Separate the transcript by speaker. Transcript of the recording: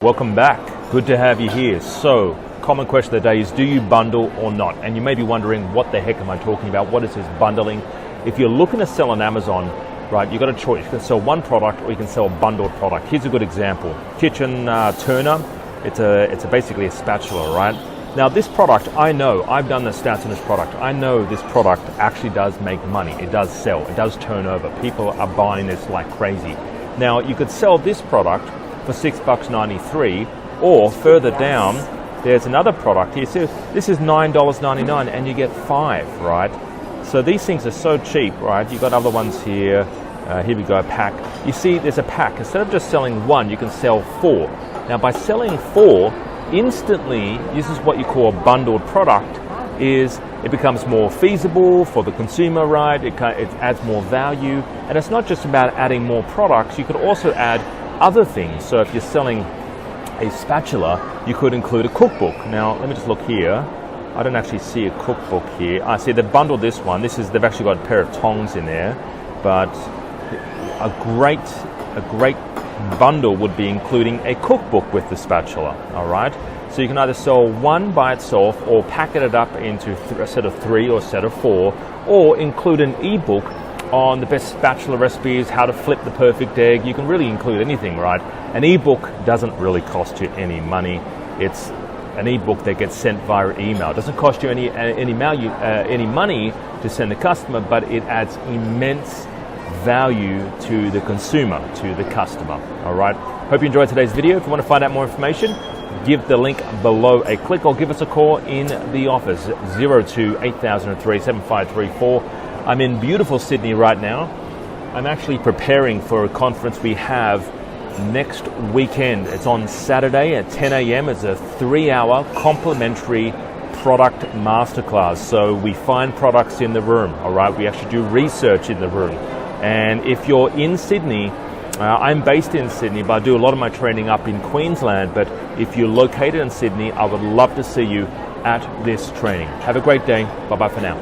Speaker 1: Welcome back. Good to have you here. So, common question of the day is, do you bundle or not? And you may be wondering, what the heck am I talking about? What is this bundling? If you're looking to sell on Amazon, right, you've got a choice. You can sell one product or you can sell a bundled product. Here's a good example. Kitchen turner. It's basically a spatula, right? Now this product, I know, I've done the stats on this product. I know this product actually does make money. It does sell. It does turn over. People are buying this like crazy. Now you could sell this product for $6.93, or further down, there's another product here. So this is $9.99 and you get 5, right? So these things are so cheap, right? You've got other ones here. Here we go, a pack. You see, there's a pack. Instead of just selling one, you can sell 4. Now by selling 4, instantly, this is what you call a bundled product, is it becomes more feasible for the consumer, right? It adds more value. And it's not just about adding more products, you could also add other things. So if you're selling a spatula, you could include a cookbook. Now let me just look here. I don't actually see a cookbook here. I see they've bundled this one. They've actually got a pair of tongs in there, but a great bundle would be including a cookbook with the spatula. All right, so you can either sell one by itself or packet it up into a set of 3 or a set of 4, or include an ebook on the best spatula recipes, how to flip the perfect egg. You can really include anything, right? An ebook doesn't really cost you any money. It's an ebook that gets sent via email. It doesn't cost you any money to send the customer, but it adds immense value to the consumer, to the customer. All right. Hope you enjoyed today's video. If you want to find out more information, give the link below a click or give us a call in the office, 02-8003-7534. I'm in beautiful Sydney right now. I'm actually preparing for a conference we have next weekend. It's on Saturday at 10 a.m. It's a 3-hour complimentary product masterclass. So we find products in the room, all right? We actually do research in the room. And if you're in Sydney, I'm based in Sydney, but I do a lot of my training up in Queensland. But if you're located in Sydney, I would love to see you at this training. Have a great day. Bye-bye for now.